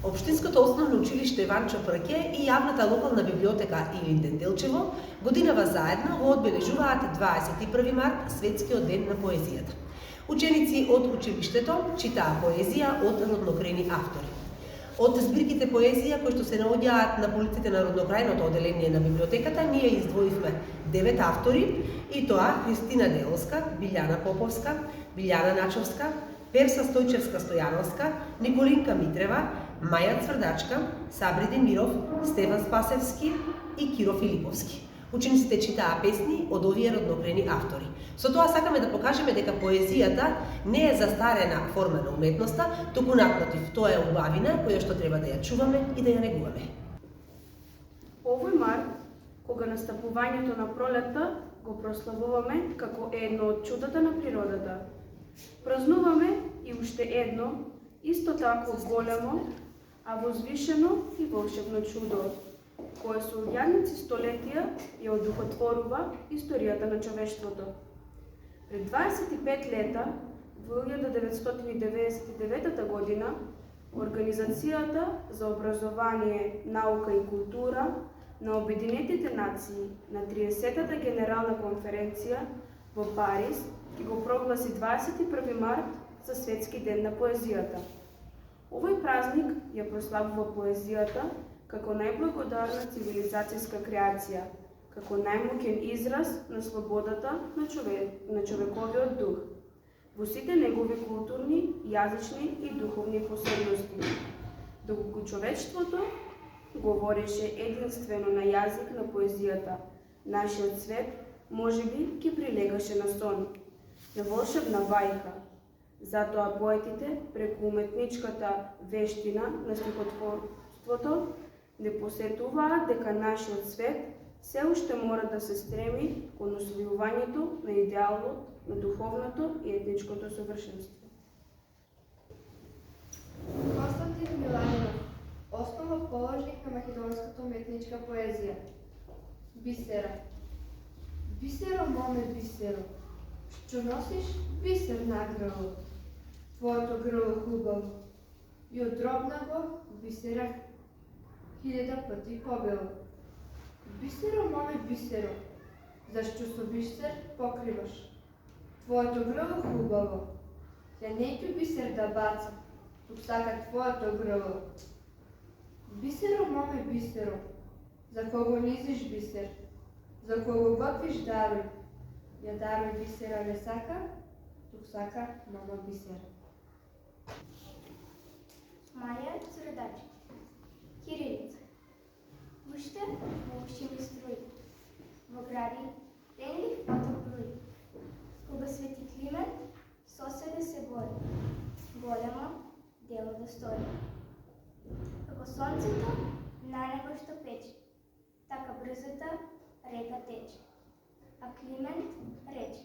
Општинското основно училиште Ванчо Прке и јавната локална библиотека Илинден Делчево годинава заедно го одбележуваат 21 март, светскиот ден на поезијата. Ученици од училиштето читаа поезија од роднокрени автори. Од збирките поезија кои што се наоѓаат на полиците на роднокрајното оделение на библиотеката, ние издвоивме 9 автори, и тоа Христина Деловска, Билјана Поповска, Билјана Начовска, Перса Стојчевска Стојановска, Николинка Митрева, Маја Цврдачка, Сабри Демиров, Стефан Спасевски и Киро Филиповски. Учениците читаа песни од овие роднокрени автори. Со тоа сакаме да покажеме дека поезијата не е застарена форма на уметноста, туку напротив, тоа е убавина која што треба да ја чуваме и да ја негуваме. Овој март, кога настапувањето на пролетта, го прославуваме како едно од чудата на природата. Празнуваме и уште едно, исто тако големо, а возвишено и волшебно чудо, кое со јадници столетија ја одухотворува историјата на човештвото. Пред 25 лета, во 1999 година, Организацијата за образование, наука и култура на Обединетите нации на 30-та генерална конференција во Париз ќе го прогласи 21 март за Светски ден на поезијата. Овој празник ја прославува поезијата како најблагодарна цивилизацијска креација, како најмоќен израз на слободата на човековиот дух, во сите негови културни, јазични и духовни посебности. Доколку човештвото говореше единствено на јазик на поезијата, нашиот свет можеби ќе прилегаше на сон, на волшебна бајка. Затоа поетите, преку уметничката вештина на стихотворството, не посетуваат дека нашиот свет се уште мора да се стреми кон освојувањето на идеалот на духовното и етничкото совршенство. Константин Миланинов, основоположник на македонската уметничка поезија. Бисера. Бисеро, моме, бисеро, што носиш бисер на грло. Твоето грло хубаво, и од дробнаго бисера 1000 пати побело. Бисеро, моме, бисеро, зашто со бисер покриваш. Твоето грло хубаво, ја неќу бисер да баца, тук сака твоето грло. Бисеро, моме, бисеро, за кого низиш бисер, за кого готвиш дарој, ја дарој бисера не сака, тук сака мама бисер. Маја Цврдачка, кирилица. Уште во уши ми струи, во гради пенлив поток бруи. Кога свети Климент, соседе се бори, големо дело да стори. Како сонцето на небо што пече, така брзата река тече. А Климент рече: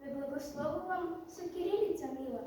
ве благословувам со кирилица мила,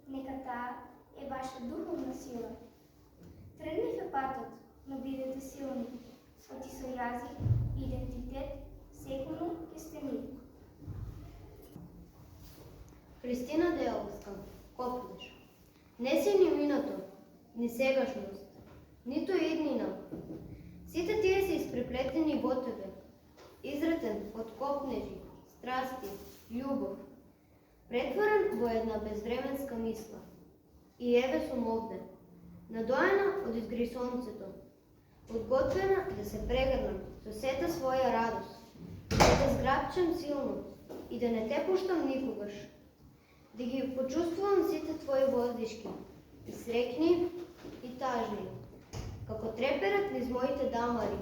нека таа е ваша духовна сила. Тренлив е патот, но бидете силни, оти со јазик и идентитет секуно ќе сте ми. Христина Деловска, Копнеш. Не си ни минато, ни сегашност, ниту иднина. Сите тие се испреплетени во тебе, изретен од копнежи, страсти, љубов, претворен во една безвременска мисла. И еве сум овде, надоена од изгри сонцето, подготвена да се прегрнам со сета своја радост, да те зграбчам силно и да не те пуштам никогаш, да ги почувствувам сите твои воздишки, и срекни, и тажни, како треперат низ моите дамари,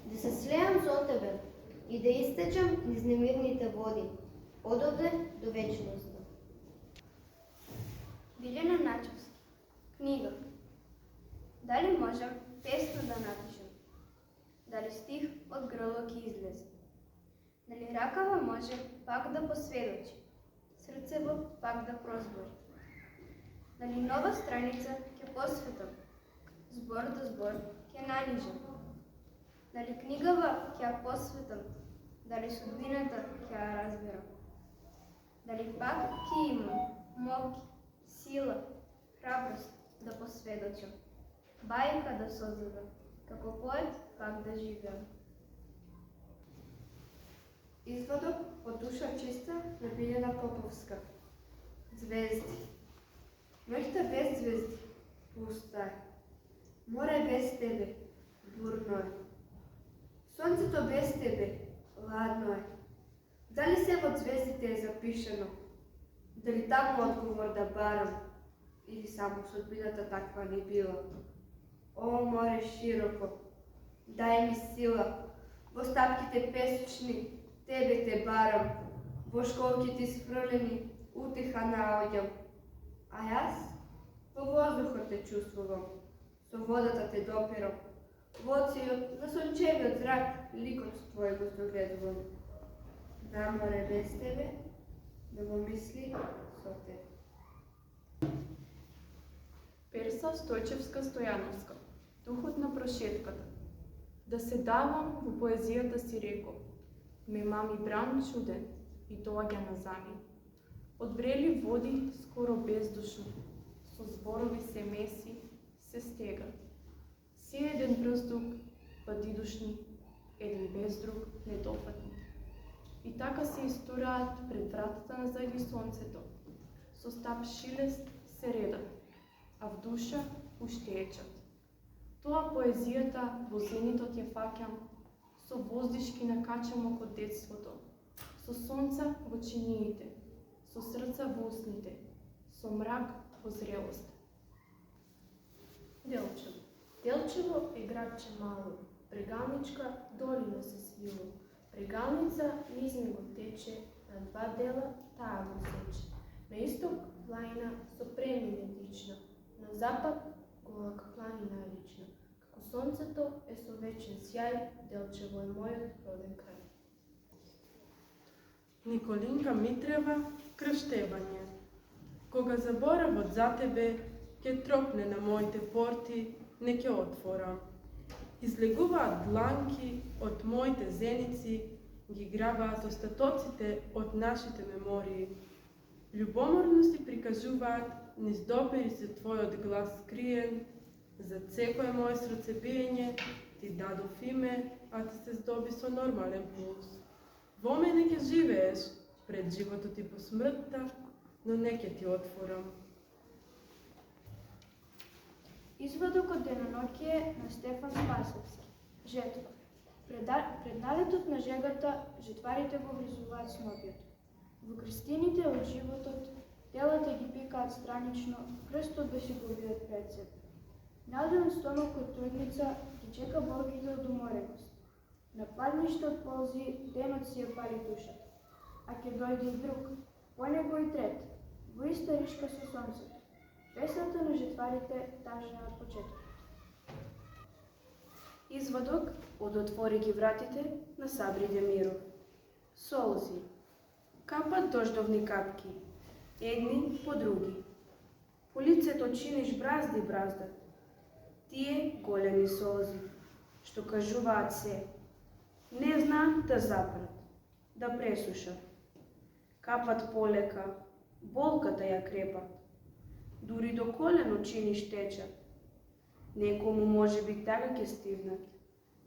да се слеам со тебе и да истечам низ немирните води, од овде до вечноста. Билјана Начовски, книга. Дали можам песна да напишам? Дали стих од грло ќе излезе? Дали ракава може пак да посведочи, срцево пак да прозбори? Дали нова страница ќе посветам, збор до збор ќе нанижам? Дали книгава ќе ја посветам, дали судбината ќе ја разберам? Дали пак ќе имам моки, сила, храброст да посведочам. Бајка да создадам, како поет как да живеам. Изводок од душа чиста на Билјана Поповска. Звезди. Ноќта без звезди, пуста е. Море без тебе, бурно е. Сонцето без тебе, ладно е. Дали се во звездите е запишено? Дали таму одговор да барам? Или само судбината таква не била? О, море широко, дај ми сила, во стапките песочни, тебе те барам, во школките сфрлени, утеха наоѓам. А јас во воздухот те чувствувам, со водата те допирам, во оцијот на сончевиот зрак ликот твој го догледувам. На море без тебе, да го мисли со тебе. Перса Стојчевска Стојановска, духот на прошетката. Да се давам во поезијата си реков, ме мами бран чуден и доаѓа на зами. Од врели води скоро бездушно, со зборови се меси, се стега. Си еден врздук, падидушни, еден без друг, недофатни. И така се истураат пред вратата на зајди сонцето, со стап шилест се редат, а в душа уште ечат. Тоа поезијата во зенитот ја фаќам, со воздишки накачам око детството, со сонца во чиниите, со срца во усните, со мрак во зрелост. Делчево. Делчево е градче мало, прегалничка долина се свило. Прегалница низ него тече, на два дела таа го сече. На исток планина со премине дична, на запад голак планина рична. Како сонцето е со вечен сјај, Делчево е мојот роден крај. Николинка Митрева, крштевање. Кога заборавот за тебе, ќе тропне на моите порти, не ќе отворам. Излегуваат дланки од моите зеници, ги грабаат остатоците од нашите мемории. Љубоморно си прикажуваат низ допери се твојот глас скриен, за секое мое срцебиење ти дадов име, а ти се здоби со нормален пулс. Во мене ќе живееш, пред животот и по смртта, но не ќе ти отворам. Изводок од Деноноќие на Стефан Спасовски. Жетва. Пред налетот на жегата, жетварите го вризуваат снопјот. Во крстините од животот, телата ги пикаат странично, крстот да си го видат пред себе. Наден стомак од трудница ги чека болките од умореност. На падниште од ползи денот си ја пали душата. А ќе дојде и друг, по него и трет, во иста ришка со сонцето. Песната на жетварите тажна од почетокот. Изводок од Отвори ги вратите на Сабри Демиров. Солзи. Капат дождовни капки, едни по други. По лицето чиниш бразди браздат. Тие големи солзи, што кажуваат се. Не знаат да запрат, да пресушат. Капат полека, болката ја крепат. Дури до колено чиниш течат. Некому може би така ќе стигнат.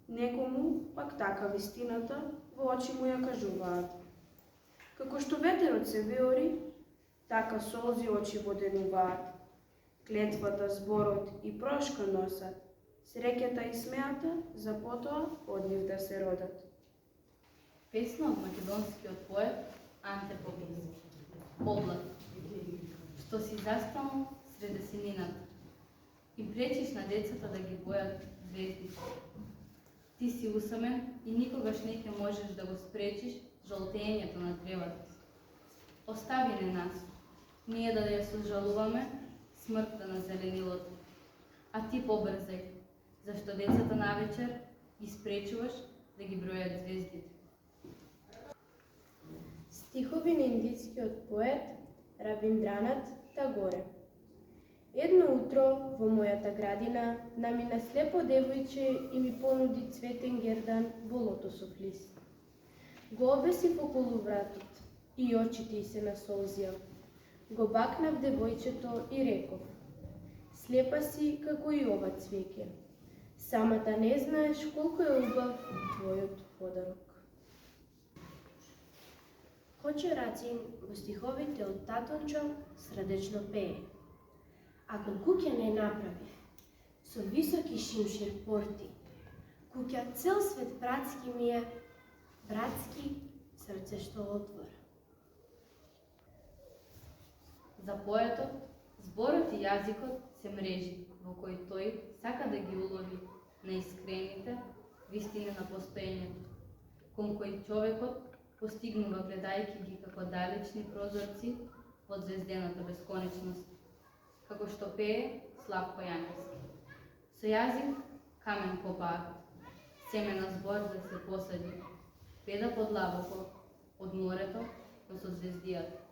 Некому пак така вистината во очи му ја кажуваат. Како што ветерот се веори, така солзи очи воденуваат. Клетвата, зборот и прошка носат. Среќата и смеата за потоа од нив да се родат. Песна од македонскиот поет Анте Попиц. Облак. Што си застанал сред десенината. Им пречиш на децата да ги бојат звездите. Ти си усамен и никогаш не ќе можеш да го спречиш жолтењето на тревата. Остави не нас, ние да ја сожалуваме смртта на зеленилото. А ти побрзај, зашто децата навечер ги спречуваш да ги бројат звездите. Стихови на индискиот поет Рабиндранат Тагоре. Едно утро во мојата градина намина слепо девојче и ми понуди цветен гердан во лотосов лист. Го обесив околу вратот и очите ѝ се насолзија. Го бакнав девојчето и реков: Слепа си како и ова цвеќе. Самата не знаеш колку е убав твојот подарок. Хоче Рацин во стиховите од Татончо средечно пее. Ако куќа не направи, со високи шимшир порти, куќа цел свет братски ми е, братски срце што отвора. За поетот, зборот и јазикот се мрежи во кои тој сака да ги улови наискрените вистини на постоењето, кон кои човекот постигнува гледајќи ги како далечни прозорци од звездената бесконечност, како што пее Славко Јаневски. Со јазик камен копаат, семена збор да се посади, педа подлабоко од морето, но со звездијата.